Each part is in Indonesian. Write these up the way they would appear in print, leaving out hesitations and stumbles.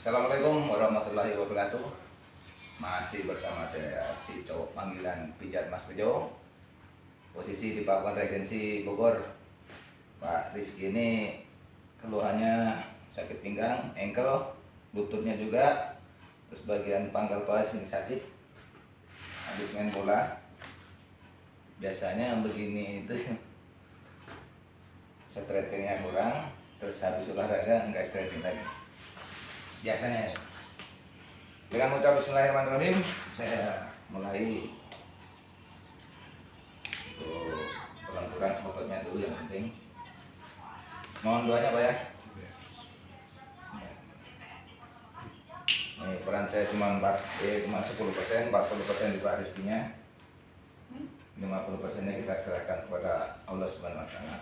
Assalamualaikum warahmatullahi wabarakatuh. Masih bersama saya si cowok panggilan pijat Mas Bejo. Posisi di Pakuan Regensi Bogor. Pak Rifki ini keluhannya sakit pinggang, engkel, lututnya juga, terus bagian pangkal paha sini sakit. Habis main bola, biasanya begini itu stretchingnya kurang, terus habis olahraga nggak stretching lagi. Biasanya dengan mengucap bismillahirrahmanirrahim saya mulai untuk pelan-pelan ototnya dulu yang penting. Mohon doanya Pak ya. Ini peran saya cuma 10%, 40% di Pak Rizkinya, 50%-nya kita serahkan kepada Allah Subhanahu wa Ta'ala.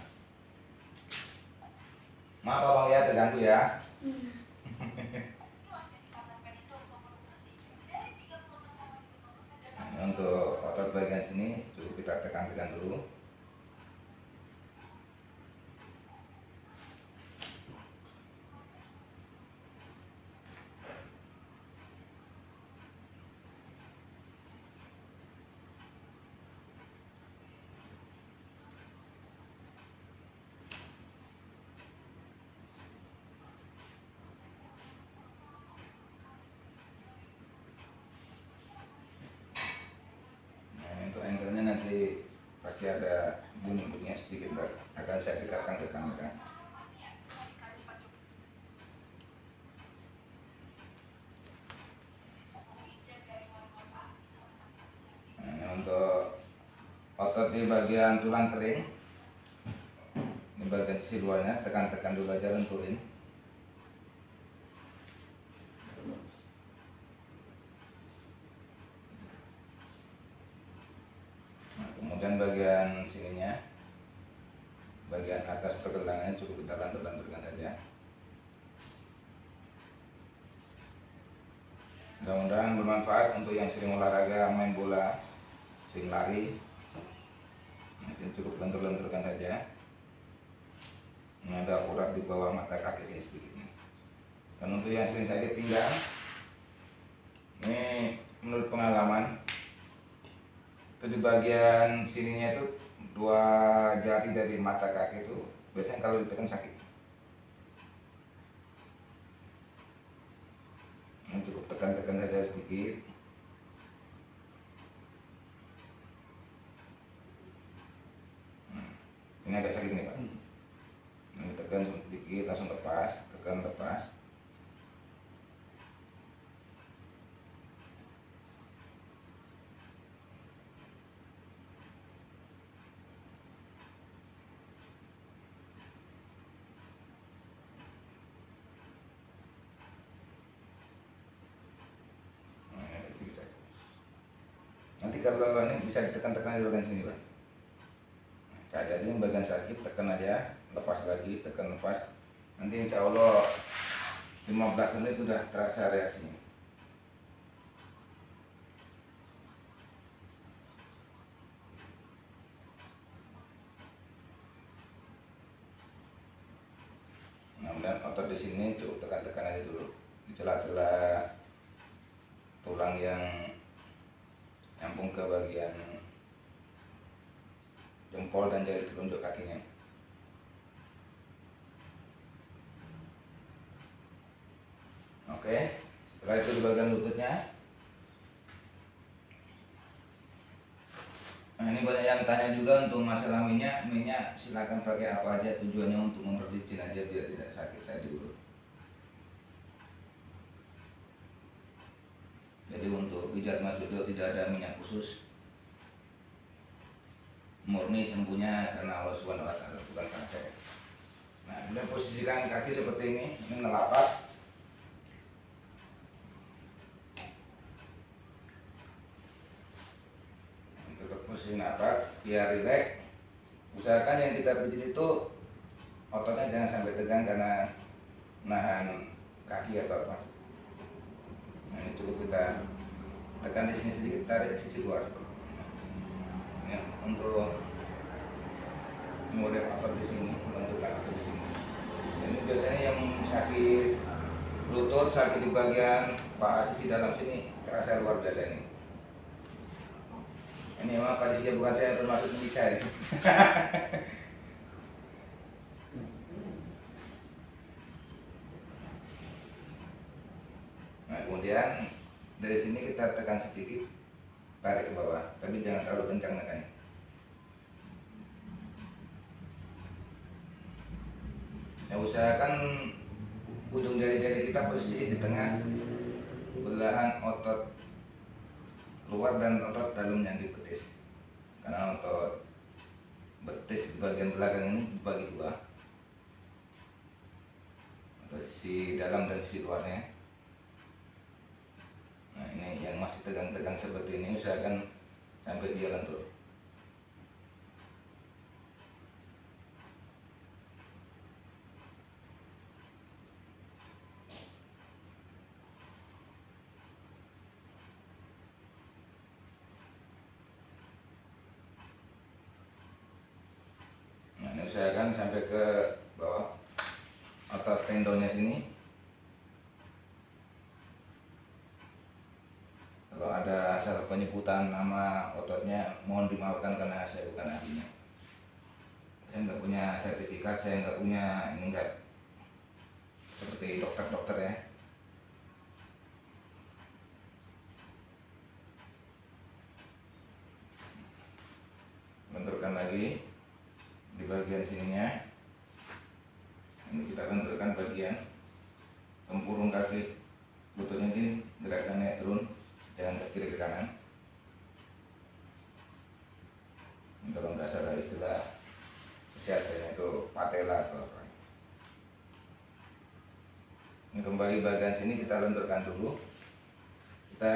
Maaf Bang ya, terganggu ya. Untuk otot bagian sini cukup kita tekan-tekan dulu. Nanti pasti ada bunyi-bunyinya sedikit, akan saya dekatkan ke kamera. Nah, untuk otot di bagian tulang kering, di bagian sisi luarnya, tekan-tekan dulu aja, lenturin. Kemudian bagian sininya, bagian atas pergelangannya cukup kita lantur-lanturkan saja. Mudah-mudahan bermanfaat untuk yang sering olahraga, main bola, sering lari. Masih cukup lentur-lenturkan saja. Ini ada urat di bawah mata kaki ini sedikit. Dan untuk yang sering sakit pinggang, ini menurut pengalaman, di bagian sininya itu 2 jari dari mata kaki itu biasanya kalau ditekan sakit. Ini cukup tekan-tekan saja sedikit. Ini agak sakit nih Pak. Ini tekan sedikit langsung lepas, tekan lepas. Nanti kalau ini bisa ditekan-tekan di bagian sini Pak. Cari aja yang bagian sakit, tekan aja, lepas lagi, tekan lepas. Nanti insya Allah 15 menit sudah terasa reaksinya. Kemudian otot di sini cukup tekan-tekan aja dulu di celah-celah tulang yang nyambung ke bagian jempol dan jari telunjuk kakinya. Oke, setelah itu di bagian lututnya. Nah, ini banyak yang tanya juga untuk masalah minyak silakan pakai apa aja, tujuannya untuk memperlicin aja biar tidak sakit saya diurut. Jadi untuk pijat Mas Bejo tidak ada minyak khusus, murni sembuhnya karena Allah Subhanahu wa Ta'ala, bukan karena saya. Nah, kemudian posisikan kaki seperti ini melapak. Untuk posisi napak biar rileks. Usahakan yang kita pijit itu ototnya jangan sampai tegang karena nahan kaki atau apa. Nah, ini cukup kita tekan di sini sedikit, tarik sisi luar. Ini untuk model otot di sini, menentukan otot di sini. Ini biasanya yang sakit lutut sakit di bagian paha sisi dalam sini terasa luar biasa ini. Ini memang Pak Dija, bukan saya bermaksud menyiksa ini. Nah, kemudian dari sini kita tekan sedikit, tarik ke bawah, tapi jangan terlalu kencang nekannya. Nah, usahakan ujung jari-jari kita posisi di tengah belahan otot luar dan otot dalamnya di betis. Karena otot betis di bagian belakang ini dibagi dua, otot sisi dalam dan sisi luarnya. Nah, ini yang masih tegang-tegang seperti ini usahakan sampai dia lentur. Usahakan sampai ke bawah otot tendonnya sini. Kalau ada asal penyebutan nama ototnya mohon dimaafkan karena saya bukan ahlinya. Saya nggak punya sertifikat, saya nggak punya ini, enggak seperti dokter-dokter ya. Benturkan lagi di bagian sininya. Ini kita benturkan bagian tempurung kaki lututnya, ini gerakan naik turun, jangan ke kiri ke kanan. Ini kalau nggak salah istilah kesehatannya itu patella atau apa. Ini kembali bagian sini kita lenturkan dulu. Kita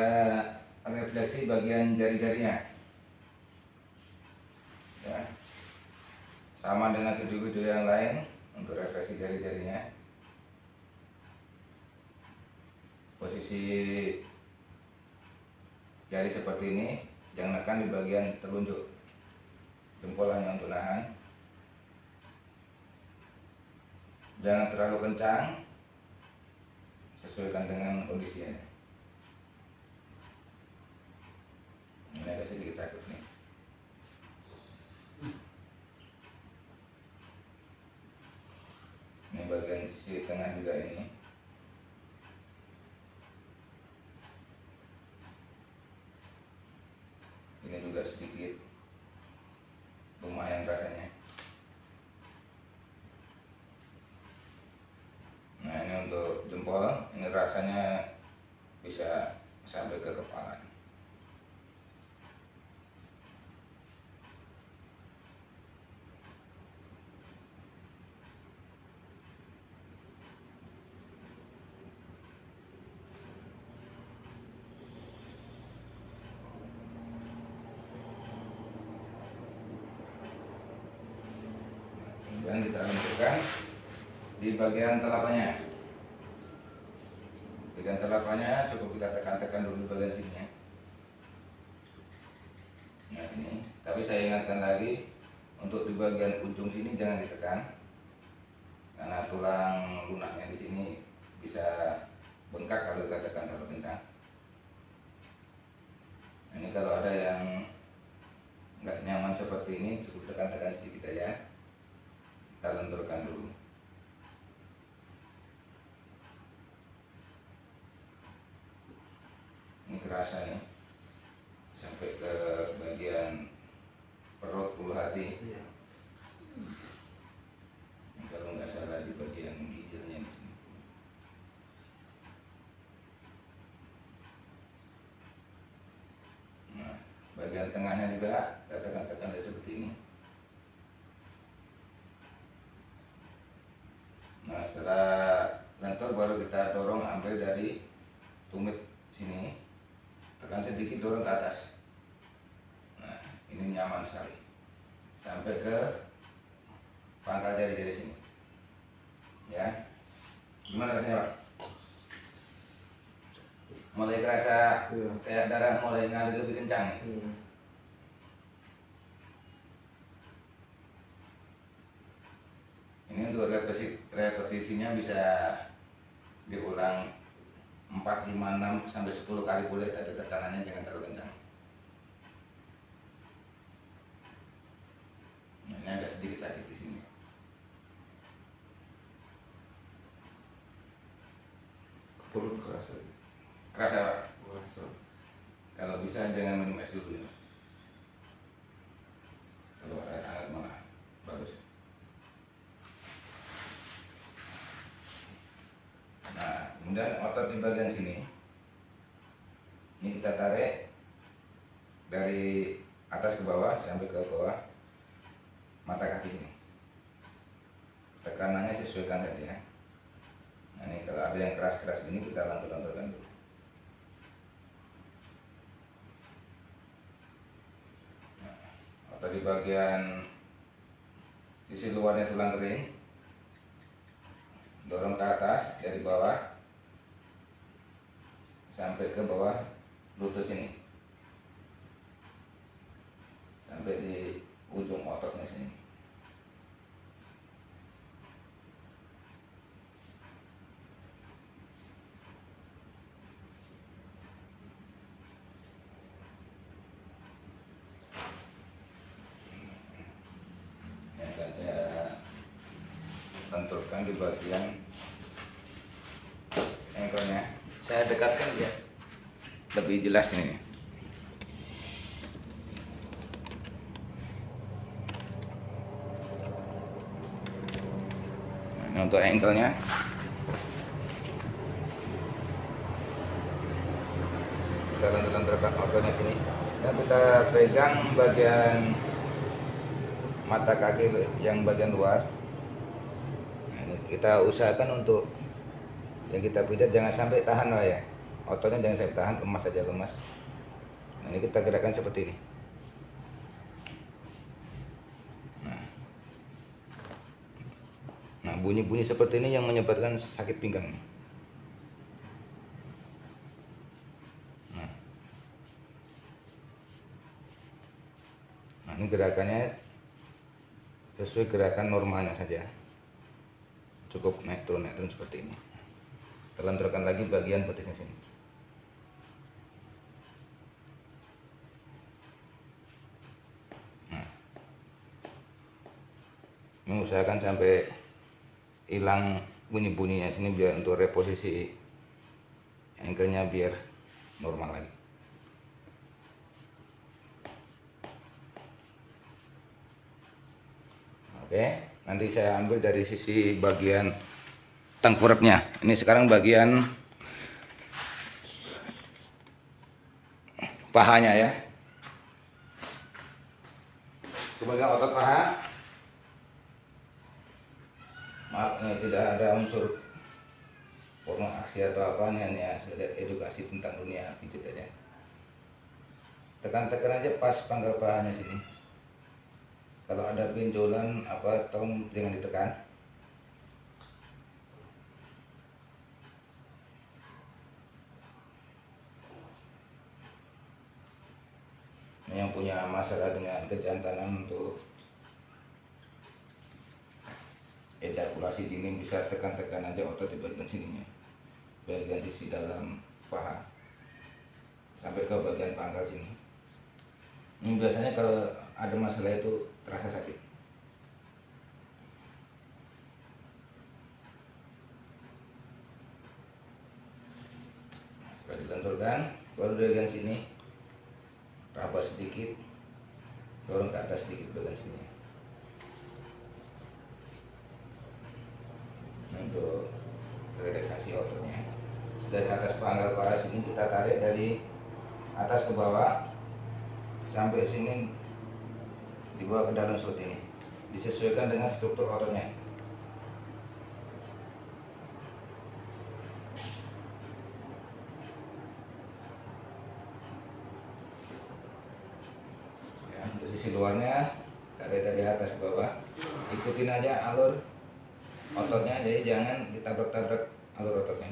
refleksi bagian jari-jarinya. Ya. Sama dengan video-video yang lain untuk refleksi jari-jarinya. Posisi jari seperti ini, jangan nekan di bagian telunjuk jempol, hanya untuk nahan. Jangan terlalu kencang, sesuaikan dengan kondisinya. Ini agak sedikit sakit nih. Ini bagian sisi tengah juga ini. Ini juga sedikit lumayan rasanya. Nah, ini untuk jempol, ini rasanya bisa sampai ke kepala. Dan kita lenturkan di bagian telapanya. Bagian telapanya cukup kita tekan-tekan dulu bagian sininya. Nah, sini. Tapi saya ingatkan lagi, untuk di bagian ujung sini jangan ditekan, karena tulang lunaknya di sini bisa bengkak kalau kita tekan terlalu kencang. Nah, ini kalau ada yang nggak nyaman seperti ini, cukup tekan-tekan sedikit aja. Kita lenturkan dulu. Ini kerasa nih sampai ke bagian perut ulu hati. Ini kalau nggak salah di bagian gigilnya di sini. Nah, bagian tengahnya juga kita tekan-tekan seperti ini. Nah, setelah lentur baru kita dorong, ambil dari tumit sini, tekan sedikit, dorong ke atas. Nah, ini nyaman sekali sampai ke pangkal jari-jari sini. Ya, gimana rasanya, Pak? Mulai kerasa kayak darah mulai ngalir lebih kencang. Ini untuk repetisinya bisa diulang 4, 5, 6 sampai 10 kali boleh, tapi tekanannya jangan terlalu kencang. Ini agak sedikit sakit di sini. Perut kerasa. Kerasa Pak? Kerasa. Kalau bisa jangan minum es dulu ya. Kalau air hangat malah bagus. Nah, kemudian otot di bagian sini, ini kita tarik dari atas ke bawah sampai ke bawah mata kaki ini. Tekanannya sesuaikan tadi ya. Nah, ini kalau ada yang keras-keras ini kita lantur-lanturkan dulu. Atau di bagian sisi luarnya tulang kering, dorong ke atas dari bawah sampai ke bawah lutut sini, sampai di ujung ototnya sini. Benturkan di bagian engkelnya, saya dekatkan ya lebih jelas ini. Nah, ini untuk engkelnya. Kita lentur-lenturkan ototnya sini, dan kita pegang bagian mata kaki yang bagian luar. Kita usahakan untuk yang kita pijat jangan sampai tahan lah ya, ototnya jangan sampai tahan, lemas saja lemas. Nah, ini kita gerakan seperti ini. Nah, bunyi-bunyi seperti ini yang menyebabkan sakit pinggang. Nah, ini gerakannya sesuai gerakan normalnya saja. Cukup naik turun seperti ini. Kita lenturkan lagi bagian betisnya sini. Nah, mengusahakan sampai hilang bunyi-bunyinya sini biar untuk reposisi engkelnya biar normal lagi. Oke, nanti saya ambil dari sisi bagian tengkoraknya. Ini sekarang bagian pahanya ya. Bagian otot paha. Maaf, ini tidak ada unsur porno aksi atau apa nih, hanya saya edukasi tentang dunia pijat aja. Tekan-tekan aja pas pangkal pahanya sini. Kalau ada benjolan apa, tolong jangan ditekan. Yang punya masalah dengan kejantanan untuk ejakulasi dini bisa tekan-tekan aja otot di bagian sininya, bagian sisi dalam paha sampai ke bagian pangkal sini. Ini biasanya kalau ada masalah itu terasa sakit. Setelah dilenturkan, baru bagian sini raba sedikit, dorong ke atas sedikit bagian sini. Untuk relaksasi ototnya, dari atas pangkal paha sini kita tarik dari atas ke bawah sampai sini, dibawa ke dalam seperti ini, disesuaikan dengan struktur ototnya. Ya, untuk sisi luarnya tarik dari atas ke bawah, ikutin aja alur ototnya, jadi jangan ditabrak-tabrak alur ototnya.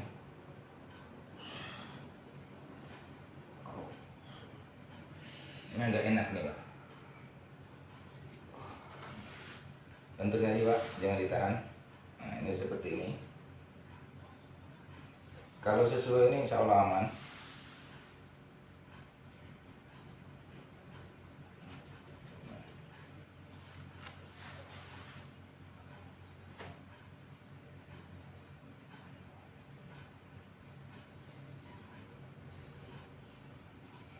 Ini agak enak nih Pak. Lenturnya aja Pak, jangan ditahan. Nah, ini seperti ini. Kalau sesuai ini insya Allah aman.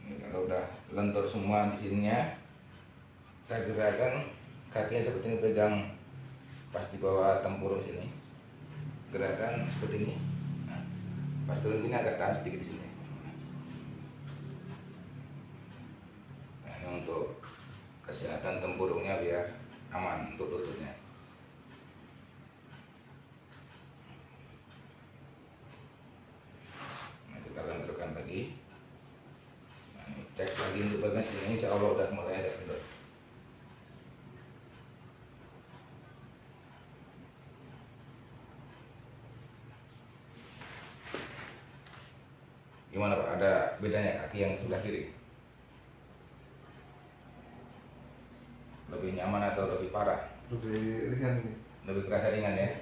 Ini kalau udah lentur semua di sininya, kita gerakkan kakinya seperti ini, pegang pas di bawah tempurung sini, gerakan seperti ini. Nah, pas turun gini agak tahan sedikit di sini. Nah, ini untuk kesehatan tempurungnya biar aman untuk lututnya. Nah, kita lenturkan lagi. Nah, ini cek lagi untuk bagian sini, insya Allah udah mulai ada kendor. Gimana Pak? Ada bedanya kaki yang sebelah kiri? Lebih nyaman atau lebih parah? Lebih ringan ini. Lebih kerasa ringan ya?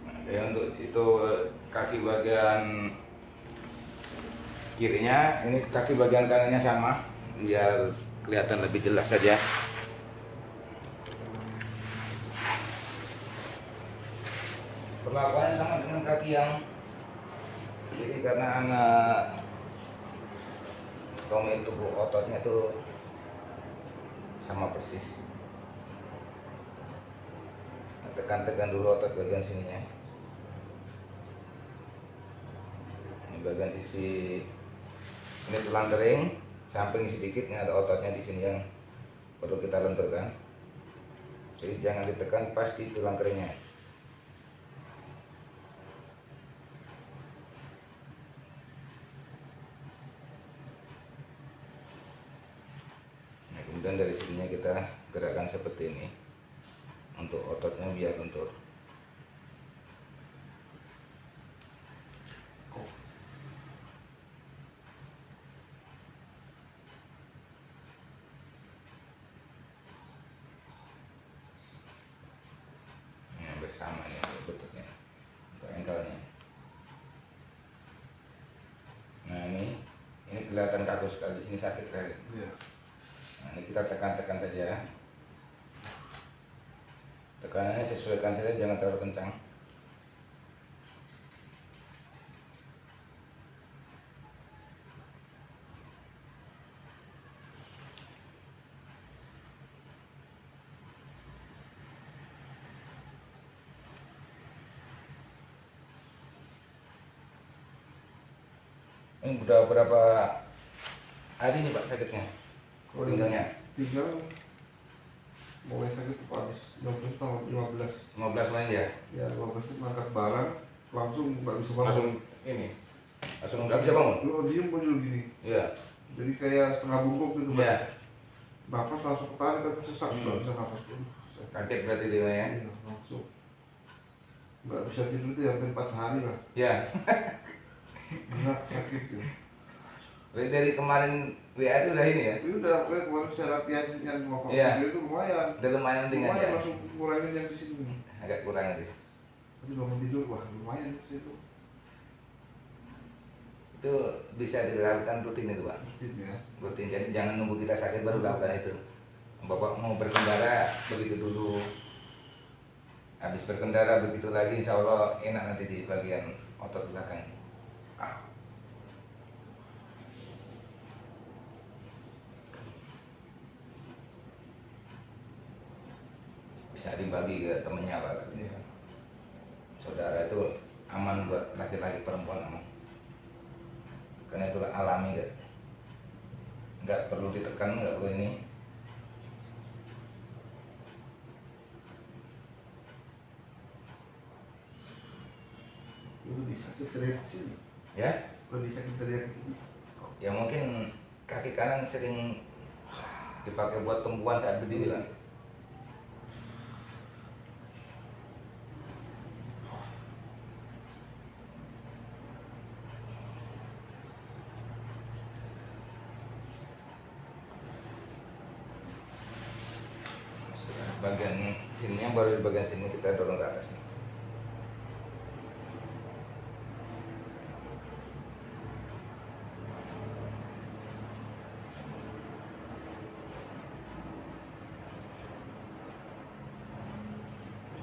Nah, kayak untuk itu kaki bagian kirinya, ini kaki bagian kanannya sama, biar kelihatan lebih jelas saja. Perlakuannya sama dengan kaki yang kiri karena anak Tommy itu ototnya itu sama persis. Nah, tekan-tekan dulu otot bagian sininya. Ini bagian sisi ini tulang kering, samping sedikit, ini ada ototnya di sini yang perlu kita lenturkan. Jadi jangan ditekan pas di tulang keringnya. Nah, kemudian dari sininya kita gerakan seperti ini untuk ototnya biar lentur. Bersama nih bentuknya untuk engkelnya. Nah ini kelihatan kaku sekali, di sini sakit sekali. Iya. Nah ini kita tekan-tekan saja. Tekanannya sesuaikan saja, jangan terlalu kencang. Ini udah berapa hari nih Pak sakitnya? Pinggangnya? Pinggang mulai sakit itu habis 15 tanggal 15. 15 main ya? Ya 15 itu ngangkat barang langsung nggak bisa bangun. Langsung ini? Langsung nggak bisa bangun? Lu diem muncul gini. Iya. Jadi kayak setengah bungkuk gitu. Iya. Napas langsung ketarik kan sesak, nggak bisa napas dulu. Kaget berarti dia ya? Iya langsung. Nggak bisa tidur itu hampir 4 hari lah. Iya. Berat sakit tuh. Dari kemarin WA itu udah ini ya? Itu udah kemarin saya latihan yang mau Iya. itu lumayan. Udah lumayan mendingan ya? Lumayan langsung kurangin yang di sini. Agak kurang nanti. Tapi bangun tidur wah lumayan sih itu. Itu bisa dilakukan rutin itu Pak? Rutin ya. Rutin, jadi jangan nunggu kita sakit baru lakukan itu. Bapak mau berkendara begitu dulu, habis berkendara begitu lagi, insya Allah enak nanti di bagian otot belakang. Bisa dibagi ke temennya Pak. Iya. Saudara itu aman buat laki-laki, perempuan aman, karena itu alami kan, nggak perlu ditekan, nggak perlu ini. Lu bisa teriak sini. Ya, Lu bisa teriak sini. ya mungkin kaki kanan sering dipakai buat tumpuan saat berdiri lah. bagian sininya, baru di bagian sini kita dorong ke atas.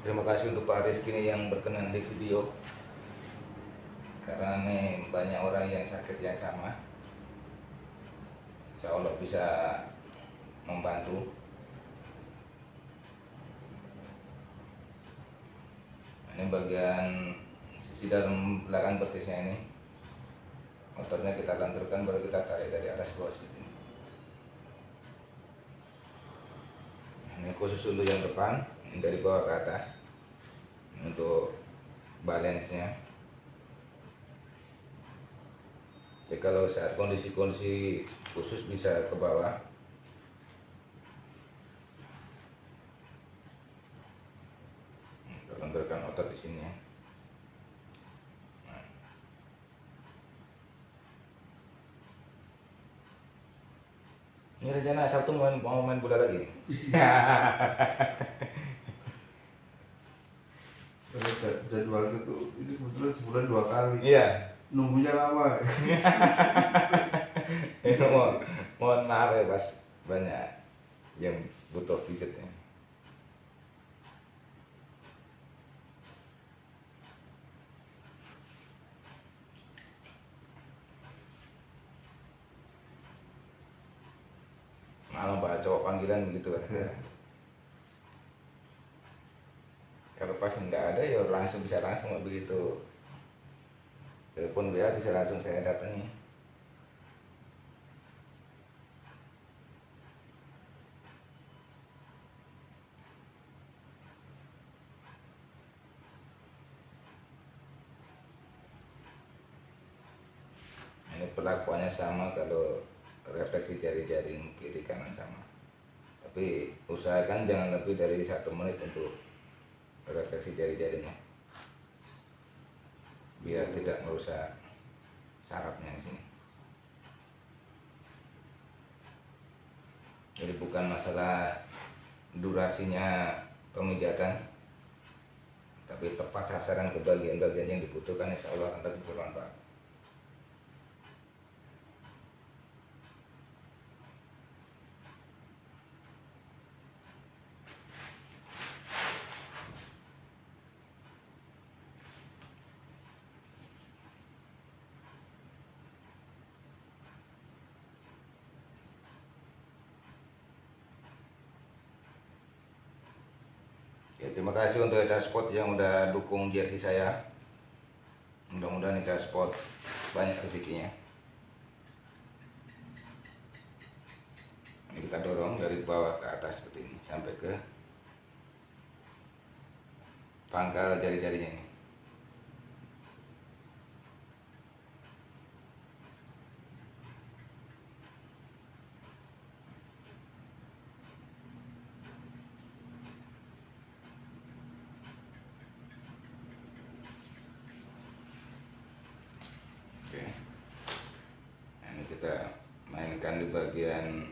Terima kasih untuk Pak Rizky ini yang berkenan di video, karena ini banyak orang yang sakit yang sama. Insya Allah bisa membantu. Ini bagian sisi dalam belakang betisnya ini, motornya kita lenturkan, baru kita tarik dari atas bawah sini. Ini khusus untuk yang depan, ini dari bawah ke atas untuk balance-nya. Jadi kalau saat kondisi-kondisi khusus bisa ke bawah. Kita lenturkan otot di sini ya. Ini rencana Sabtu mau main bola lagi. Jadwalnya tuh itu kebetulan sebulan 2 kali. Iya. Nunggunya lama. Mohon maaf ya, Mas, banyak yang butuh pijatnya. Malam Pak, cowok panggilan gitu kan. Ya. Kalau pas nggak ada ya langsung bisa langsung begitu. Telepon WA bisa langsung saya datangi. Ini perlakuannya sama kalau refleksi jari-jari kiri kanan sama. Tapi usahakan jangan lebih dari 1 menit untuk refleksi jari-jarinya, biar tidak merusak sarafnya di sini. Jadi bukan masalah durasinya pemijatan, tapi tepat sasaran ke bagian-bagian yang dibutuhkan, insya Allah akan lebih bermanfaat. Ya, terima kasih untuk Eca Sport yang udah dukung jersey saya. Mudah-mudahan Eca Sport banyak rezekinya. Ini kita dorong dari bawah ke atas seperti ini sampai ke pangkal jari-jarinya ini. Oke. Nah, ini kita mainkan di bagian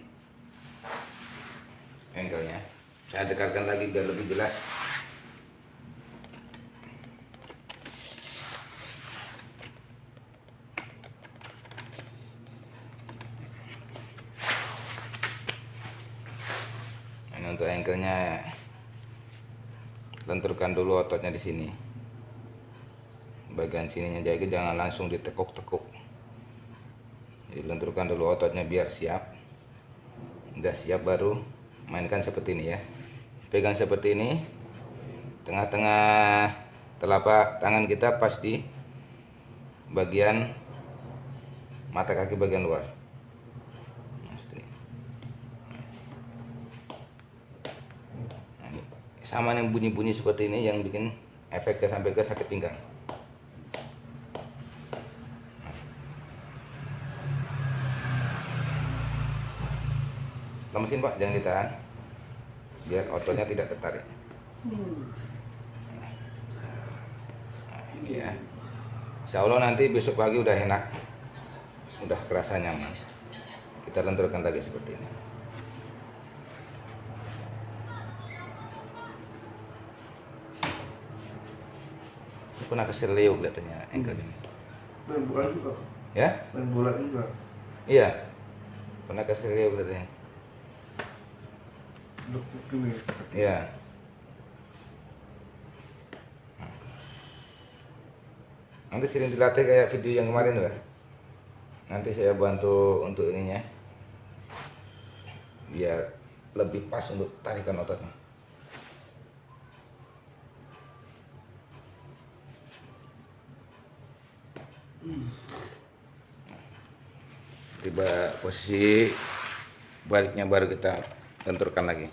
ankle-nya. Saya dekatkan lagi biar lebih jelas. Ini untuk ankle-nya, lenturkan dulu ototnya di sini. Bagian sininya jadi jangan langsung ditekuk-tekuk. Jadi lenturkan dulu ototnya biar siap. Udah siap baru mainkan seperti ini ya. Pegang seperti ini. Tengah-tengah telapak tangan kita pas di bagian mata kaki bagian luar. Nah, seperti ini. Nah, ini sama yang bunyi-bunyi seperti ini yang bikin efek sampai ke sakit pinggang. Lemesin Pak, jangan ditahan biar ototnya tidak tertarik. Nah, ini ya. Insya Allah nanti besok pagi udah enak, udah kerasa nyaman. Kita lenturkan lagi seperti ini. Ini pernah kasih Leo kelihatannya ankle ini. Main bola juga. Ya? Main bola juga. Iya. Pernah kasih Leo kelihatannya. Lekuk ini. Iya. Nanti sering dilatih kayak video yang kemarin tuh. Nanti saya bantu untuk ininya. Biar lebih pas untuk tarikan ototnya. Tiba posisi baliknya baru kita benturkan lagi.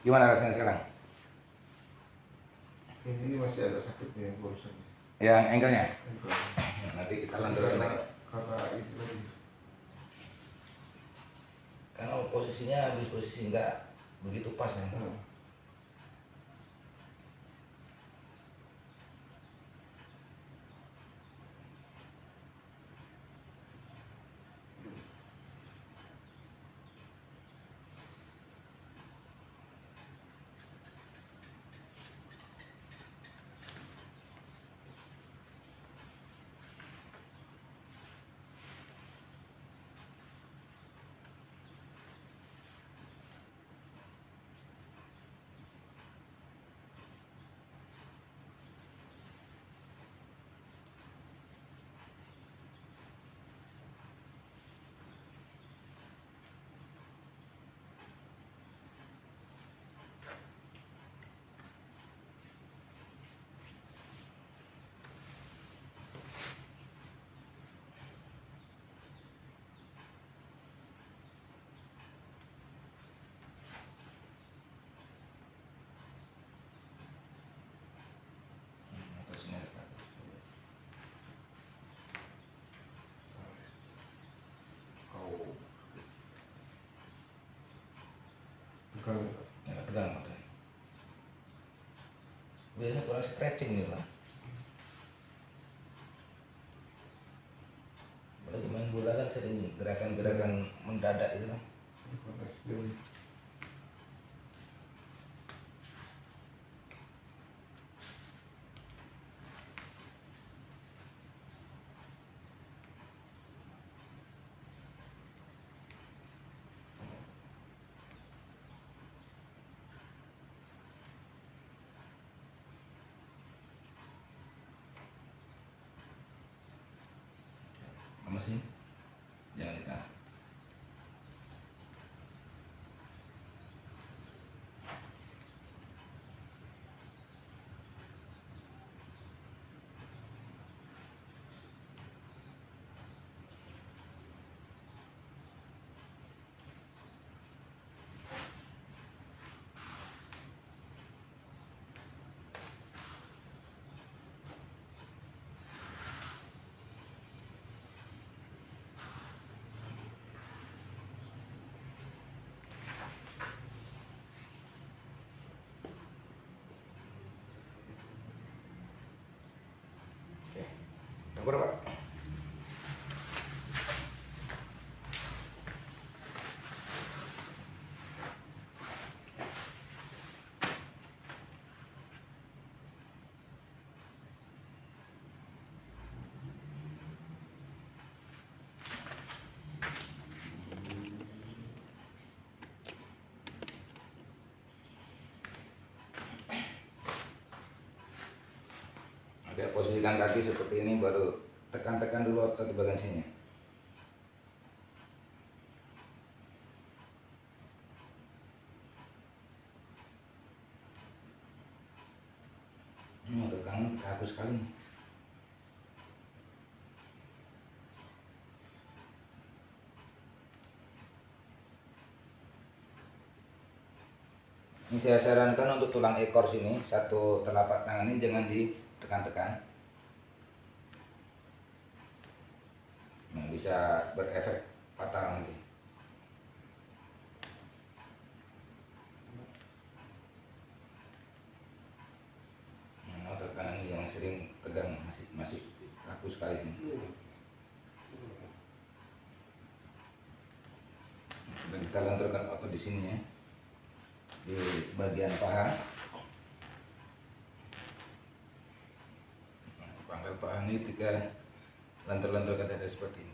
Gimana rasanya sekarang? Ini masih ada sakitnya yang barusan. Yang ankle-nya? Ankle. Nanti kita lanjutkan lagi. Karena itu lagi. Karena posisinya habis posisi enggak begitu pas ya. Pegang. Ya, pegang motor. Biasanya kurang stretching nih Pak. Apalagi main bola kan sering gerakan-gerakan mendadak itu kan. Mesin jangan ditahan. Oke. Tunggu Pak. Oke, posisikan kaki seperti ini, baru tekan-tekan dulu otot di bagian sini. Ini otot tangan kaku sekali nih. Ini saya sarankan untuk tulang ekor sini, satu telapak tangan ini jangan ditekan-tekan. Nah, bisa berefek fatal nanti. Nah, otot kanan ini yang sering tegang, masih kaku sekali sini. Dan kita lenturkan otot di sini ya, di bagian paha. Pangkal paha ini kita lentur-lentur ke dada seperti ini.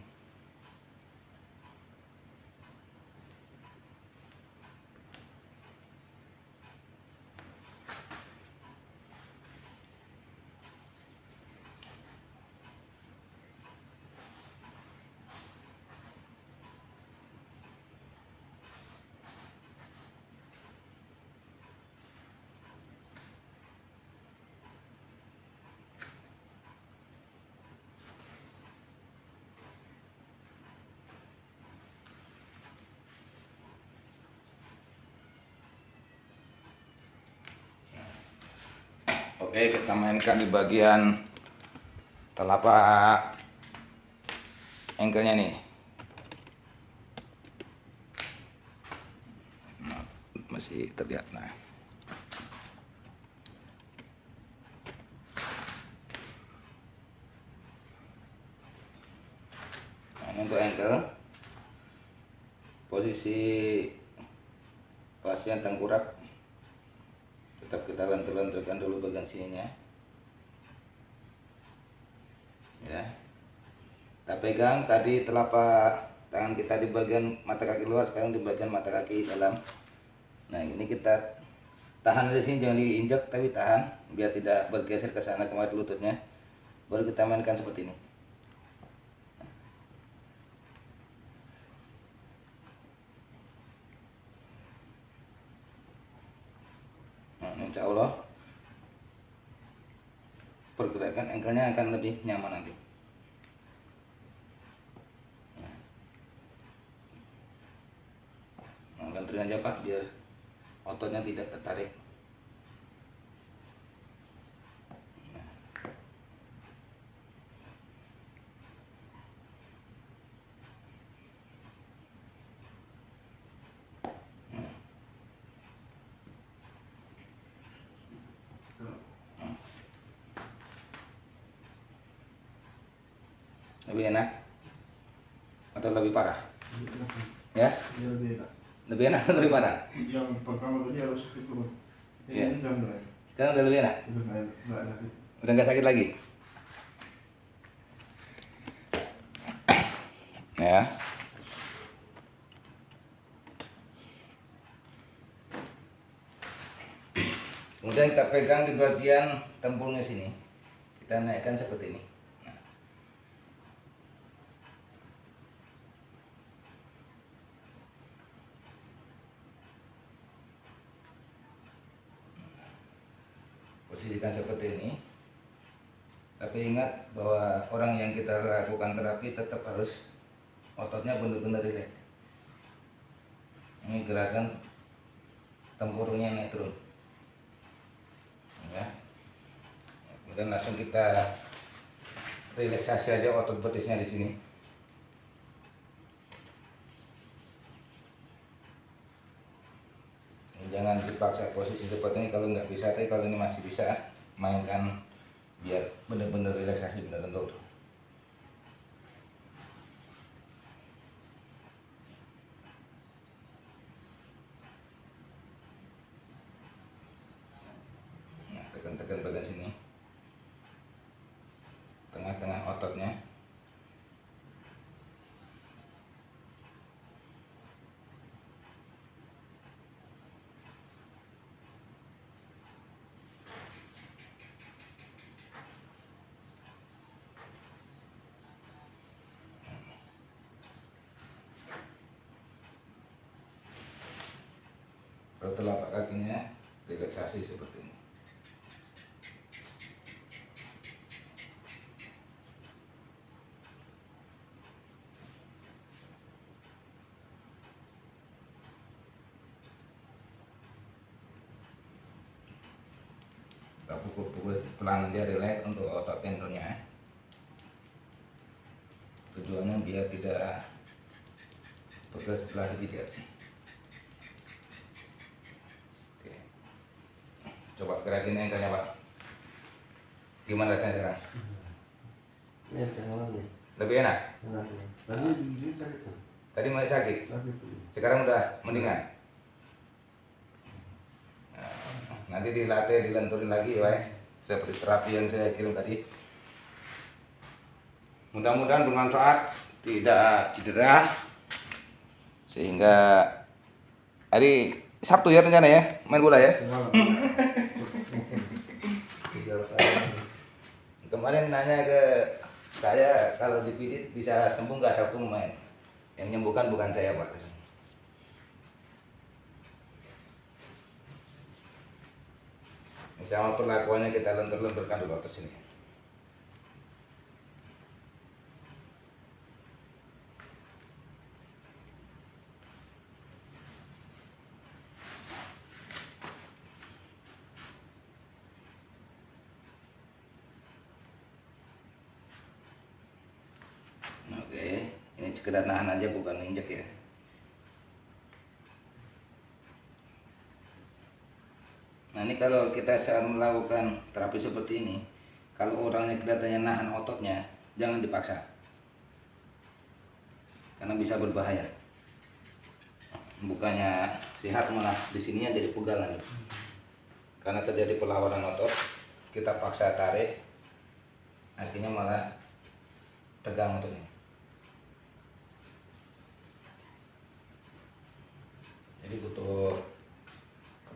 Oke, kita mainkan di bagian telapak ankle-nya nih. Nah, masih terlihat. Nah, untuk ankle, posisi pasien tengkurap tetap kita lentur-lenturkan dulu bagian sininya ya. Kita pegang tadi telapak tangan kita di bagian mata kaki luar, sekarang di bagian mata kaki dalam. Nah, ini kita tahan di sini, jangan diinjak tapi tahan biar tidak bergeser ke sana kemari lututnya. Baru kita mainkan seperti ini. Nah, insya Allah pergerakan ankle-nya akan lebih nyaman nanti. Nah, lenturin aja Pak biar ototnya tidak tertarik. Lebih enak atau lebih parah? Ya? Lebih enak. Lebih enak atau lebih parah? Yang pertama tadi harus sakit dulu. Iya. Ini udah mulai. Sekarang udah lebih enak? Udah nggak sakit. Udah nggak sakit lagi? Ya. Kemudian kita pegang di bagian tempurnya sini. Kita naikkan seperti ini. Posisikan seperti ini. Tapi ingat bahwa orang yang kita lakukan terapi tetap harus ototnya benar-benar rileks. Ini gerakan tempurungnya naik turun. Ya. Kemudian langsung kita relaksasi aja otot betisnya di sini. Jangan dipaksa posisi seperti ini kalau nggak bisa, tapi kalau ini masih bisa, mainkan biar benar-benar relaksasi, benar lentur. Nah, tekan-tekan bagian sini, tengah-tengah ototnya. Kalau telapak kakinya relaksasi seperti ini. Kita pukul-pukul pelan aja, relax untuk otot tendonnya. Tujuannya biar tidak pegel setelah dipijat. Coba gerakin ankle-nya Pak. Gimana rasanya sekarang? Ini tengah nih. Lebih enak? Enak nih. Tadi di sini sakit tuh. Tadi masih sakit? Sakit tuh. Sekarang udah mendingan? Nanti dilatih, dilenturin lagi ya, seperti terapi yang saya kirim tadi. Mudah-mudahan bermanfaat, tidak cedera, sehingga hari Sabtu ya rencana ya main bola ya. Kemarin nanya ke saya kalau dipijit bisa sembuh nggak Sabtu main. Yang nyembuhkan bukan saya Pak. Sama perlakuannya kita lentur-lenturkan dulu atas sini. Oke, ini sekedar nahan aja bukan injek ya. Nah ini kalau kita saat melakukan terapi seperti ini, kalau orangnya kelihatannya nahan ototnya, jangan dipaksa, karena bisa berbahaya. Bukannya sehat malah di sininya jadi pegal lagi, karena terjadi perlawanan otot. Kita paksa tarik, akhirnya malah tegang ototnya. Jadi butuh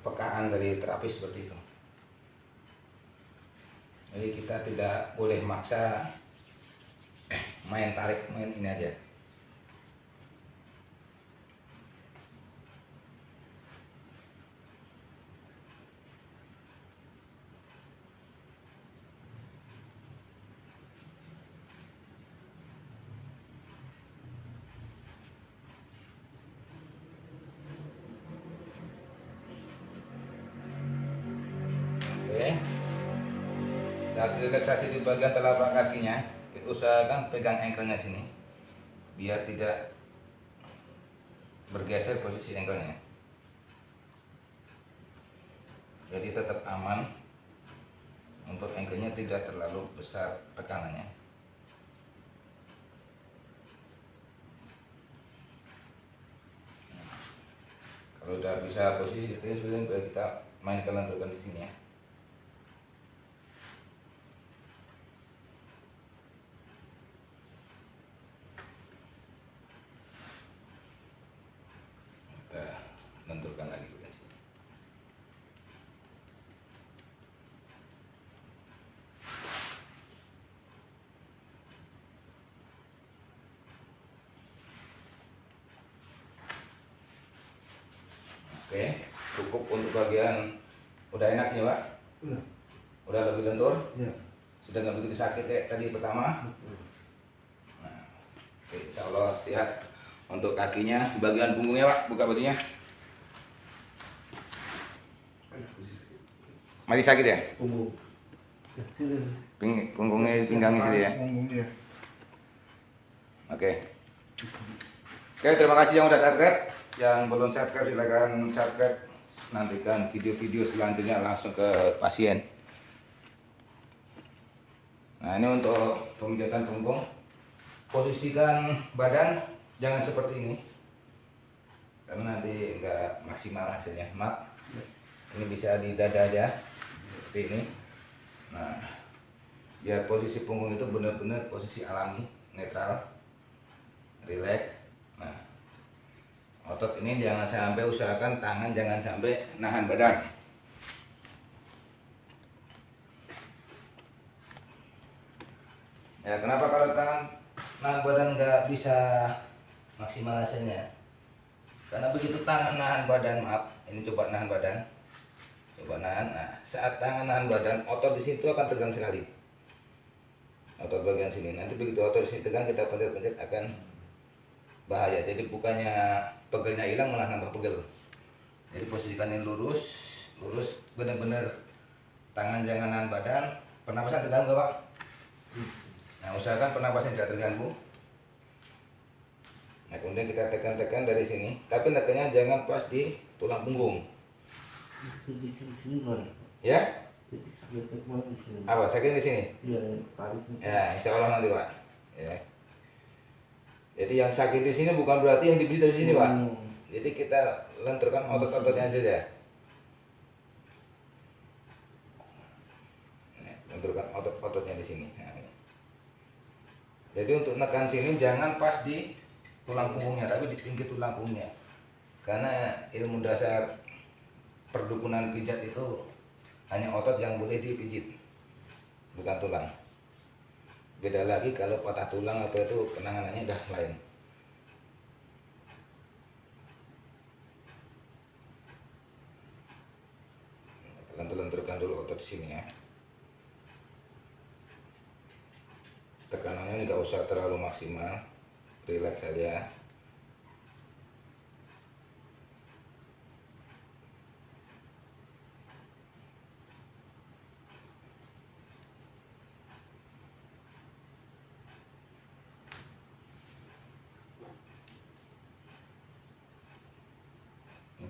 kepekaan dari terapis seperti itu. Jadi kita tidak boleh maksa main tarik, main ini aja. Oke. Saat relaksasi di bagian telapak kakinya, kita usahakan pegang ankle-nya sini, biar tidak bergeser posisi ankle-nya. Jadi tetap aman, untuk ankle-nya tidak terlalu besar tekanannya. Kalau udah bisa posisi seperti ini, kita mainkan lenturkan di sini ya. Kita lenturkan lagi di sini. Oke, cukup untuk bagian udah enak sih Pak? Udah lebih lentur? Ya. Sudah nggak begitu sakit kayak tadi pertama? Nah, oke, insya Allah sehat. Untuk kakinya, bagian punggungnya Pak, buka bajunya. Masih sakit ya? Punggung. Punggungnya, pinggangnya sini ya? Punggungnya. Oke. Oke, terima kasih yang udah subscribe. Yang belum subscribe silakan subscribe. Nantikan video-video selanjutnya langsung ke pasien. Nah, ini untuk pemijatan punggung. Posisikan badan jangan seperti ini, karena nanti nggak maksimal hasilnya. Maaf, ini bisa di dada aja seperti ini. Nah, biar posisi punggung itu benar-benar posisi alami, netral, rileks. Nah, otot ini jangan sampai, usahakan tangan jangan sampai nahan badan. Ya, kenapa kalau tangan nahan badan nggak bisa maksimal hasilnya? Karena begitu tangan nahan badan, maaf, ini coba nahan badan, coba nahan. Nah, saat tangan nahan badan, otot di situ akan tegang sekali. Otot bagian sini. Nanti begitu otot di sini tegang, kita pencet-pencet akan bahaya. Jadi bukannya pegelnya hilang, malah nambah pegel. Jadi posisikan ini lurus, lurus, benar-benar tangan jangan nahan badan. Pernapasan terganggu Pak? Nah, usahakan pernapasan tidak terganggu. Nah, kemudian kita tekan-tekan dari sini, tapi tekannya jangan pas di tulang punggung. Ya? Apa sakit di sini? Iya, tarik. Ya, insya Allah nanti Pak. Ya. Jadi yang sakit di sini bukan berarti yang dibeli dari sini Pak. Jadi kita lenturkan otot-ototnya saja. Lenturkan otot-ototnya di sini. Nah, ini. Jadi untuk menekan sini jangan pas di tulang punggungnya, tapi di pinggir tulang punggungnya. Karena ilmu dasar perdukunan pijat itu hanya otot yang boleh dipijit, bukan tulang. Beda lagi kalau patah tulang apa itu penanganannya udah lain. Lentur-lenturkan dulu otot sini ya. Tekanannya nggak usah terlalu maksimal, relax saja.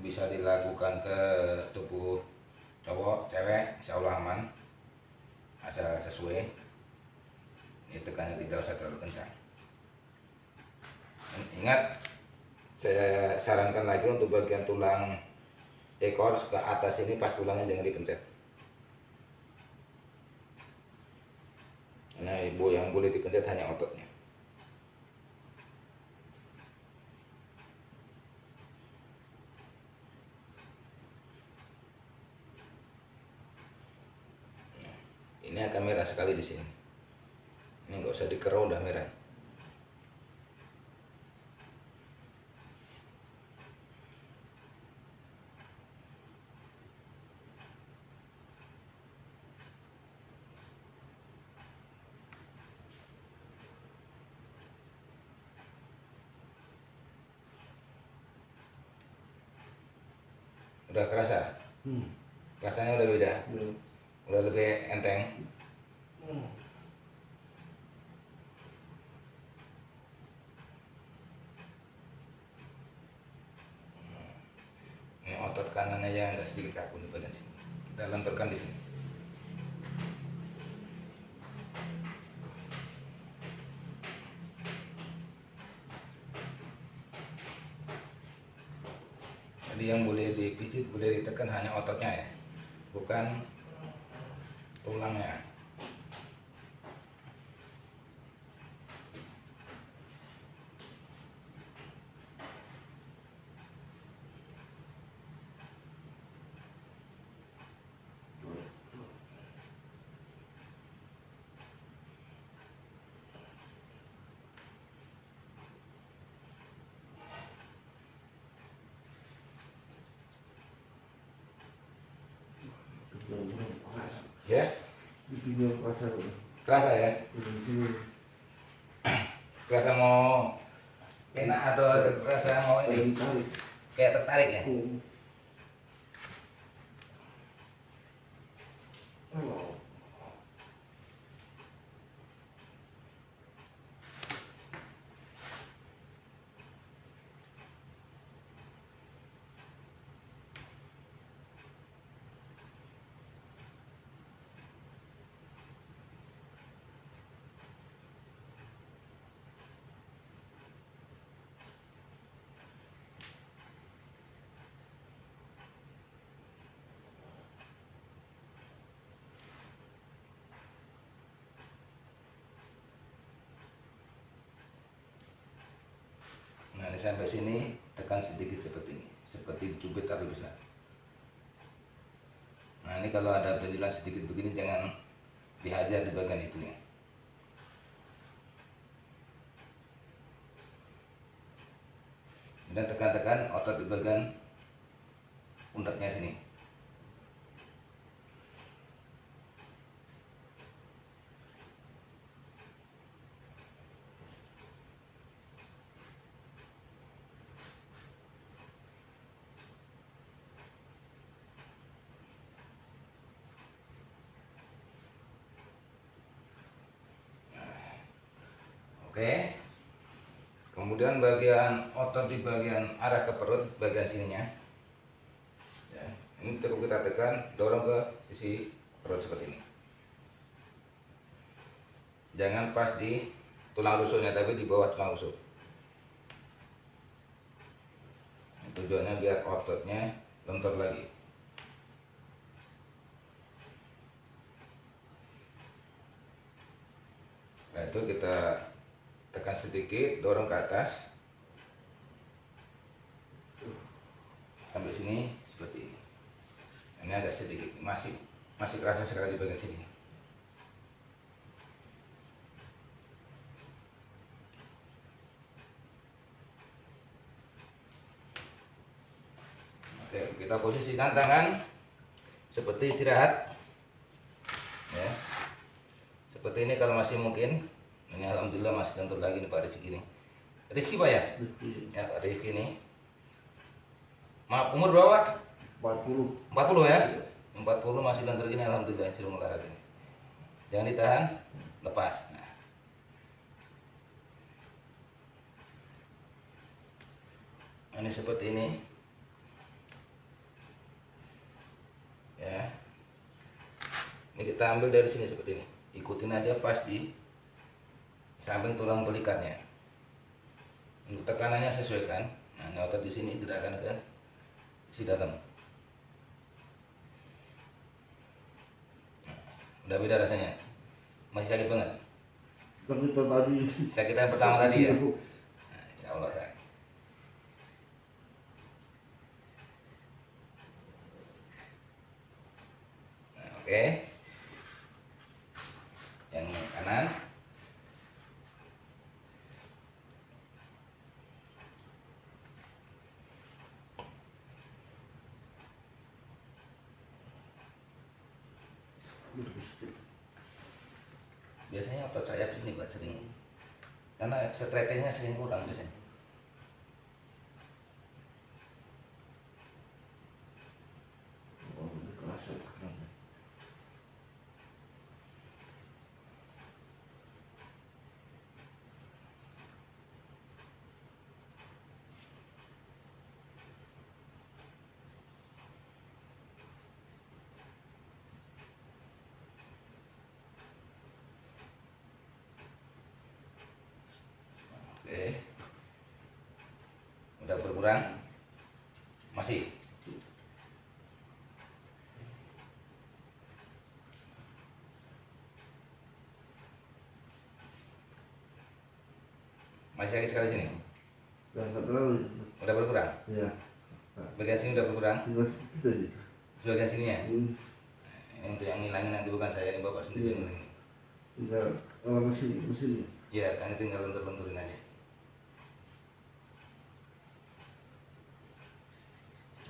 Bisa dilakukan ke tubuh cowok, cewek, insya Allah aman, asal sesuai. Ini tekannya tidak usah terlalu kencang. Dan ingat, saya sarankan lagi untuk bagian tulang ekor ke atas ini pas tulangnya jangan dipencet. Nah, ibu yang boleh dipencet hanya ototnya. Ini akan merah sekali di sini. Ini nggak usah dikerau, udah merah. Udah kerasa? Rasanya udah beda? Udah lebih enteng? Ini otot kanannya yang agak sedikit kaku di bagian sini. Kita lenturkan di sini. Jadi yang boleh dipijit, boleh ditekan hanya ototnya ya, bukan tulangnya. Ya, kerasa ya? Kerasa mau enak atau kerasa mau ini? Kayak tertarik ya? Nah, ini sampai sini tekan sedikit seperti ini, seperti cubit tapi besar. Nah, ini kalau ada benjolan sedikit begini jangan dihajar di bagian itu ya. Dan tekan-tekan otot di bagian pundaknya sini. Oke. Kemudian bagian otot di bagian arah ke perut, bagian sininya. Ya, ini terus kita tekan, dorong ke sisi perut seperti ini. Jangan pas di tulang rusuknya, tapi di bawah tulang rusuk. Tujuannya biar ototnya lentur lagi. Setelah itu kita tekan sedikit, dorong ke atas sampai sini seperti ini. Ini agak sedikit, masih kerasa sekali di bagian sini. Oke, kita posisikan tangan seperti istirahat, ya. Seperti ini kalau masih mungkin. Ini alhamdulillah masih lentur lagi nih Pak Rifki ini. Rifki Pak ya? Ya Pak Rifki ini. Maaf, umur berapa? 40. 40 ya? 40 masih lentur gini, alhamdulillah sudah olahraga. Jangan ditahan, lepas. Nah, ini seperti ini. Ya. Ini kita ambil dari sini seperti ini. Ikutin aja pas di samping tulang belikatnya. Untuk tekanannya sesuaikan. Nah, ini otot di sini gerakan ke isi dalam. Nah, udah beda rasanya. Masih sakit banget. Sakit tadi. Sakit yang pertama tadi ya. Nah, insya Allah ya. Nah, oke. Yang kanan. Biasanya otot sayap sini buat sering, karena stretchingnya sering kurang biasanya. Oh, kerasa sekarang. Oke, udah berkurang, masih. Masih sakit sekali sini. Enggak terlalu. Udah berkurang. Iya. Bagian sini udah berkurang. Tinggal sedikit aja. Sebagian sini ya. Hmm. Untuk yang ngilangin nanti bukan saya, ini bapak sendiri yang ngilangin. Tinggal mesin. Iya, kan tinggal lentur-lenturin aja.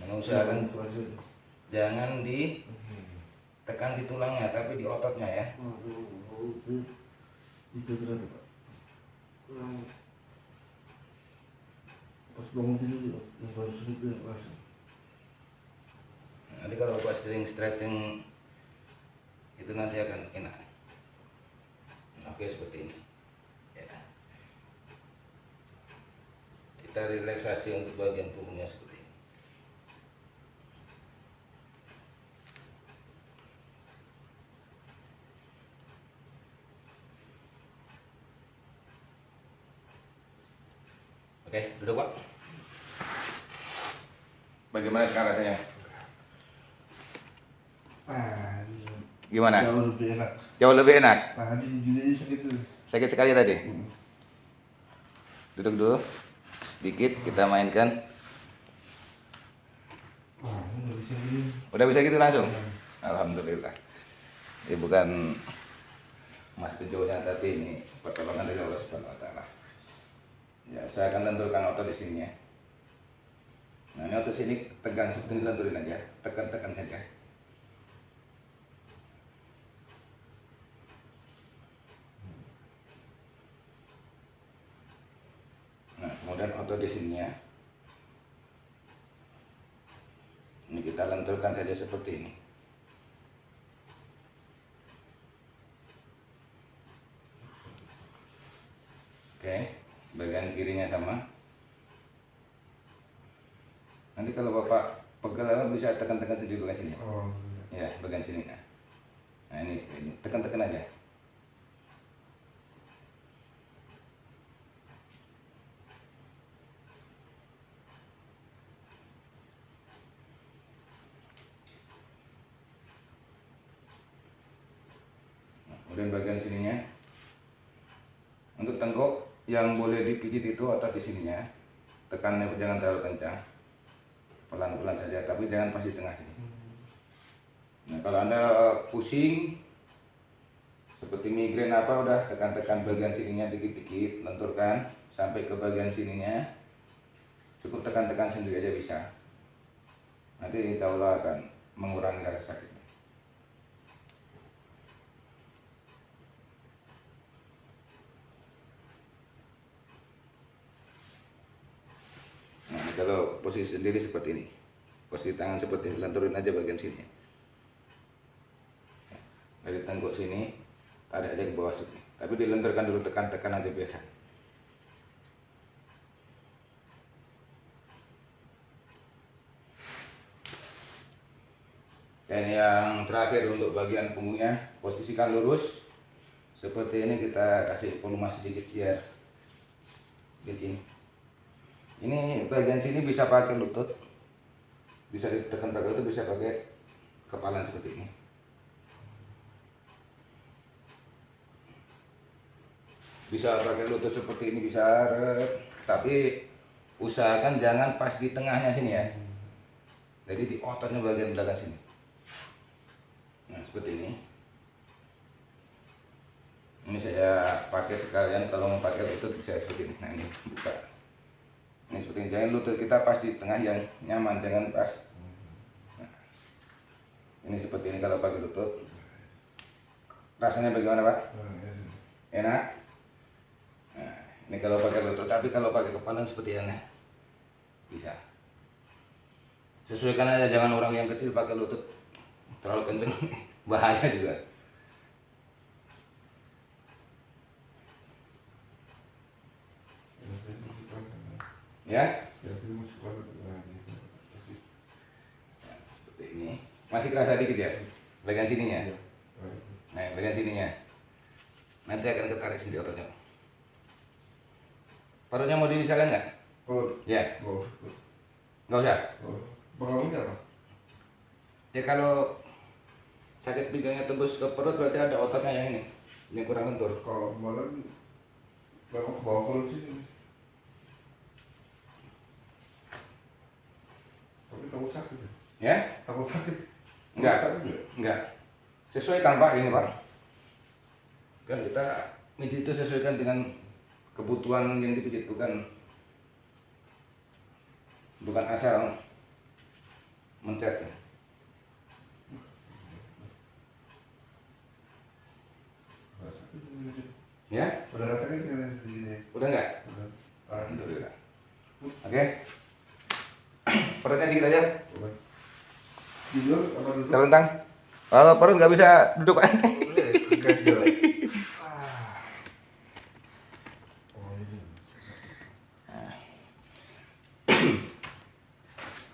Nah, usahakan jangan ditekan di tulangnya, tapi di ototnya ya. Itu berapa Pak? Pas bangun tidur juga, yang baru sedikit yang kerasa. Nanti kalau bapak sering stretching itu nanti akan enak. Oke, seperti ini ya. Kita relaksasi untuk bagian punggungnya seperti ini. Oke, duduk Pak. Bagaimana sekarang rasanya? Gimana? Jauh lebih enak. Jauh lebih enak. Tadi gini sakit tuh. Sakit sekali tadi. Duduk dulu. Sedikit kita mainkan. Nggak bisa gini. Udah bisa gitu langsung? Alhamdulillah. Ini bukan Mas Tejonya, tapi ini pertolongan dari Allah Subhanahu wa taala. Ya, saya akan lenturkan otot di sini ya. Nah, ini otot sini tegang seperti ini, lenturin aja. Tekan-tekan saja. Nah, kemudian otot di sininya. Ini kita lenturkan saja seperti ini. Oke, bagian kirinya sama. Nanti kalau bapak pegel bisa tekan-tekan sendiri bagian sini. Oh. Ya, bagian sini. Nah. ini tekan-tekan aja. Nah, kemudian bagian sininya untuk tengkuk yang boleh dipijit itu otot di sininya, tekannya jangan terlalu kencang, pelan-pelan saja, tapi jangan pas di tengah sini. Nah, kalau Anda pusing seperti migrain apa, udah tekan-tekan bagian sininya dikit-dikit, lenturkan sampai ke bagian sininya, cukup tekan-tekan sendiri aja bisa. Nanti insya Allah akan mengurangi rasa sakitnya. Nah, kalau posisi sendiri seperti ini, posisi tangan seperti ini, lenturin aja bagian sini. Dari tengkuk sini tarik aja ke bawah sini, tapi dilenturkan dulu, tekan-tekan aja biasa. Dan yang terakhir untuk bagian punggungnya, posisikan lurus seperti ini, kita kasih volume sedikit biar gini. Ini bagian sini bisa pakai lutut, bisa ditekan pakai lutut, bisa pakai kepala seperti ini. Bisa pakai lutut seperti ini, bisa, tapi usahakan jangan pas di tengahnya sini ya. Jadi di ototnya bagian belakang sini. Nah, seperti ini. Ini saya pakai sekalian, kalau mau pakai lutut bisa seperti ini. Nah, ini buka. Ini seperti ini. Jangan lutut kita pas di tengah yang nyaman, jangan pas. Nah, ini seperti ini kalau pakai lutut. Rasanya bagaimana, Pak? Enak? Nah, ini kalau pakai lutut, tapi kalau pakai kepala seperti ini bisa. Sesuaikan aja, jangan orang yang kecil pakai lutut terlalu kenceng, bahaya juga. Ya? Nah, seperti ini. Masih kerasa dikit ya? Bagian sininya? Nah, bagian sininya. Nanti akan ketarik sendiri ototnya. Perutnya mau diinisialkan nggak? Ya? Nggak usah? Pengaruhnya apa? Ya kalau sakit pinggangnya tembus ke perut berarti ada ototnya yang ini kurang lentur. Kalau kemarin memang bawa perut sini, tapi takut sakit. Ya? Takut sakit. Enggak. Sesuaikan Pak, ini Pak. Kan kita pijit itu sesuaikan dengan kebutuhan yang dipijit, bukan asal mencet. Ya? Udah rasanya gini. Udah enggak? Udah. Alhamdulillah. Oke. Perutnya dikit aja. Tidur apa duduk? Terlentang. Kalau perut nggak bisa duduk kan?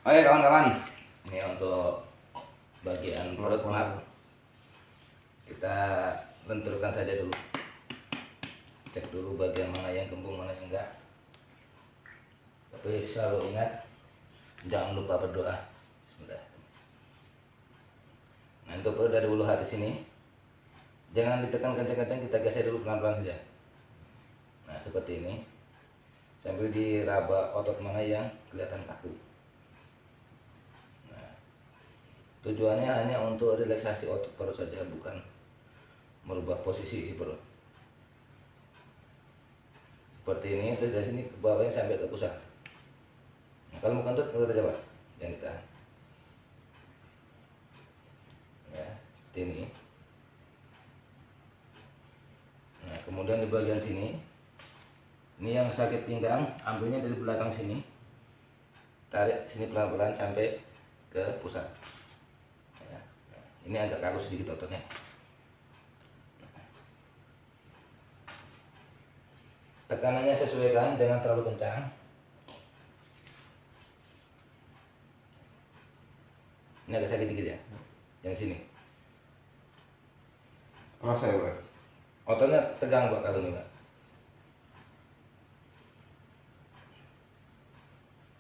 Oke kawan-kawan, ini untuk bagian perut, maaf, kita lenturkan saja dulu, cek dulu bagian mana yang kembung, mana yang enggak. Tapi selalu ingat, jangan lupa berdoa. Bismillah. Nah, untuk perut dari ulu hati sini, jangan ditekan kencang-kencang, kita geser dulu pelan-pelan saja. Nah, seperti ini, sambil diraba otot mana yang kelihatan kaku. Tujuannya hanya untuk relaksasi otot perut saja, bukan merubah posisi isi perut. Seperti ini, terus dari sini ke bawahnya sampai ke pusat. Nah, kalau mau kentut aja Pak, jangan ditahan. Ya, seperti ini. Nah, kemudian di bagian sini, ini yang sakit pinggang, ambilnya dari belakang sini, tarik sini pelan-pelan sampai ke pusat. Ini agak kaku sedikit ototnya. Tekanannya sesuaikan, jangan terlalu kencang. Ini agak sakit dikit ya, yang sini. Rasa ya Pak. Ototnya tegang Pak kalau ini Pak.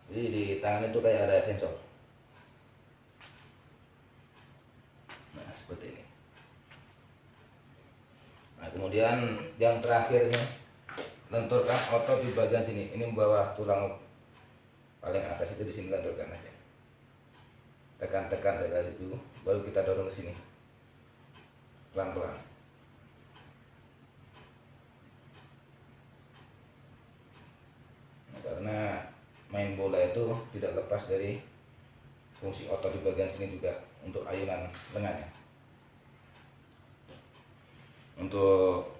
Jadi di tangan itu kayak ada sensor. Nah seperti ini. Nah kemudian yang terakhir ini, lenturkan otot di bagian sini. Ini bawah tulang paling atas itu, di sini lenturkan aja. Tekan-tekan dari situ, baru kita dorong ke sini. Pelan-pelan. Nah, karena main bola itu tidak lepas dari fungsi otot di bagian sini juga untuk ayunan lengannya. Untuk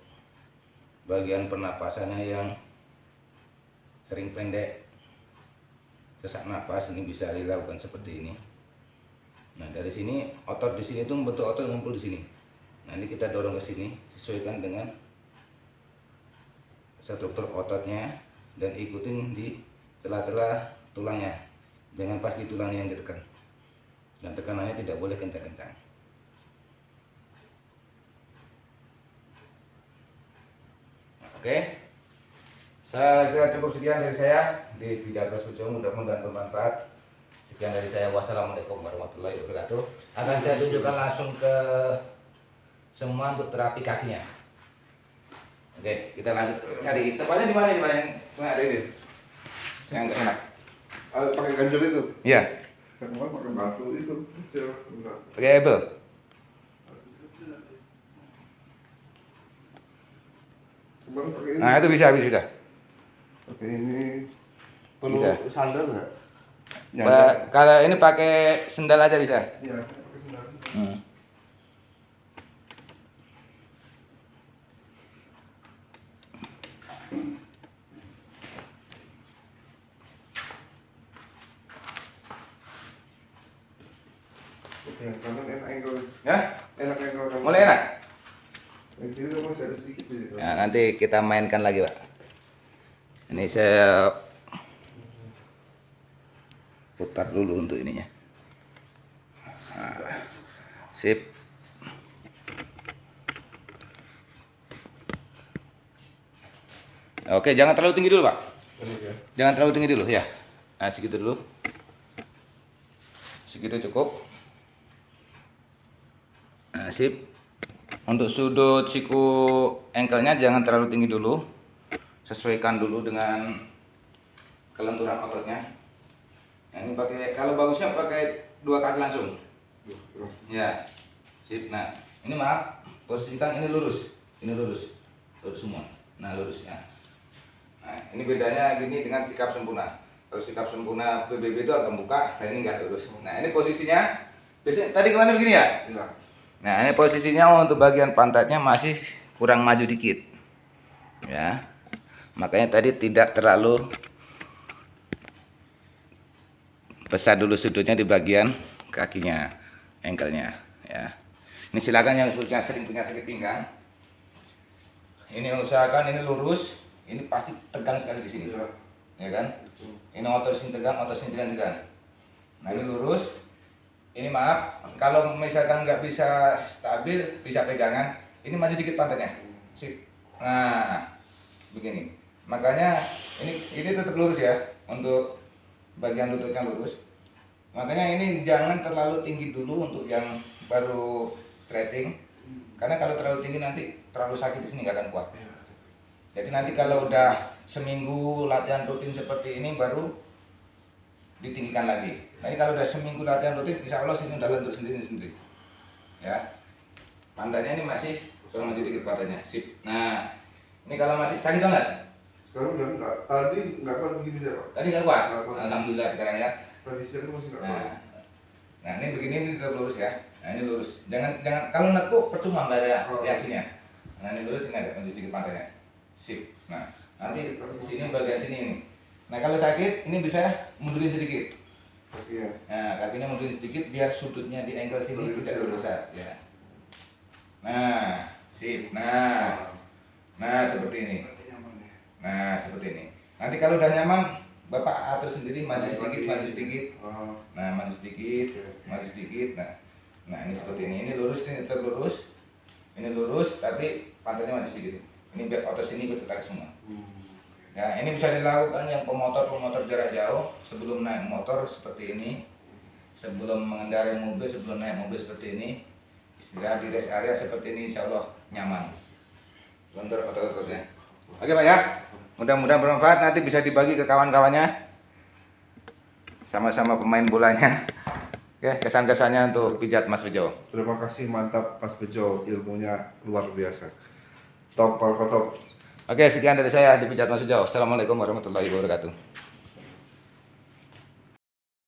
bagian pernapasannya yang sering pendek, sesak napas, ini bisa dilakukan seperti ini. Nah dari sini, otot di sini itu membentuk otot ngumpul di sini. Nah ini kita dorong ke sini, sesuaikan dengan struktur ototnya dan ikutin di celah-celah tulangnya. Jangan pas di tulangnya yang ditekan. Dan tekanannya tidak boleh kencang-kencang. Oke, saya kira cukup sekian dari saya di Pijat Pujo, mudah-mudahan bermanfaat. Sekian dari saya, wassalamualaikum warahmatullahi wabarakatuh. Akan saya tunjukkan langsung ke semua untuk terapi kakinya. Oke, kita lanjut cari tempatnya di mana, yang ada ini, yang enak. Pakai ganjel itu? Iya. Kemarin pakai batu itu kecil. Pakai ebel. Kemarin pakai ini. Nah itu bisa. Pakai ini. Perlu Bisa. sandal nggak? Kalau ini pakai sendal aja bisa. Iya, pakai sandal. Ya, kanan enak engkau. Ya, Enak engkau kanan. mulai enak. Yang kiri tuh masih ada sedikit aja. Nah, nanti kita mainkan lagi Pak. Ini saya putar dulu untuk ininya. Nah, sip. Oke, jangan terlalu tinggi dulu Pak. Ya. Jangan terlalu tinggi dulu ya. Nah, segitu dulu. Segitu cukup. Nah, sip. Untuk sudut siku ankle-nya jangan terlalu tinggi dulu. Sesuaikan dulu dengan kelenturan ototnya. Nah, ini pakai, kalau bagusnya pakai 2 kaki langsung. Ya. Sip. Nah, ini maaf, posisikan ini lurus. Ini lurus. Lurus semua. Nah, lurus ya. Nah, ini bedanya gini dengan sikap sempurna. Kalau sikap sempurna PBB itu agak buka, nah ini enggak lurus. Nah, ini posisinya biasanya tadi kemana begini ya? Iya. Nah, ini posisinya untuk bagian pantatnya masih kurang maju dikit. Ya. Makanya tadi tidak terlalu besar dulu sudutnya di bagian kakinya, ankle-nya ya. Ini silakan yang sering punya sakit pinggang. Ini usahakan ini lurus, ini pasti tegang sekali di sini. Iya. Ya kan? Ini otot sini tegang, otot sini tegang. Nah, ini lurus. Ini maaf, kalau misalkan nggak bisa stabil, bisa pegangan, ini maju dikit pantatnya. Sip. Nah, begini. Makanya ini tetap lurus ya, untuk bagian lututnya lurus. Makanya ini jangan terlalu tinggi dulu untuk yang baru stretching. Karena kalau terlalu tinggi nanti terlalu sakit di sini, nggak akan kuat. Jadi nanti kalau udah seminggu latihan rutin seperti ini baru ditinggikan lagi. Nah, ini kalau udah seminggu latihan rutin, insya Allah sini udah lentur sendiri. Ya, pantatnya ini masih kurang maju dikit pantatnya. Sip. Nah, ini kalau masih sakit banget. Sekarang udah enggak. Tadi enggak kuat begini ya Pak. Tadi nggak kuat. Nggak kuat. Alhamdulillah sekarang ya. Tadi siang masih enggak kuat. Nah, ini begini, ini tetap lurus ya. Nah, ini lurus. Jangan kalau nekuk percuma, nggak ada reaksinya. Nah, ini lurus, ini agak maju sedikit pantatnya. Sip. Nah, nanti sini bagian sini ini. Nah, kalau sakit ini bisa mundurin sedikit. Oke ya. Nah, kakinya mundurin sedikit biar sudutnya di ankle sini tidak terlalu besar ya. Nah, sip. Nah, seperti ini. Nah, seperti ini. Nanti kalau udah nyaman, Bapak atur sendiri, maju sedikit. Nah, maju sedikit. Nah, ini seperti ini. Ini lurus, ini tetap lurus. Ini lurus tapi pantainya masih segitu. Ini biar otot sini ikut ketarik semua. Ya, ini bisa dilakukan yang pemotor jarak jauh sebelum naik motor seperti ini, sebelum mengendarai mobil, sebelum naik mobil seperti ini, istirahat di rest area seperti ini, insya Allah nyaman. Lentur otot-ototnya. Oke Pak ya, mudah-mudahan bermanfaat. Nanti bisa dibagi ke kawan-kawannya, sama-sama pemain bolanya. Oke, kesan-kesannya untuk pijat Mas Bejo. Terima kasih, mantap Mas Bejo, ilmunya luar biasa. Top, top. Oke, sekian dari saya di pijat Mas Bejo. Assalamualaikum warahmatullahi wabarakatuh.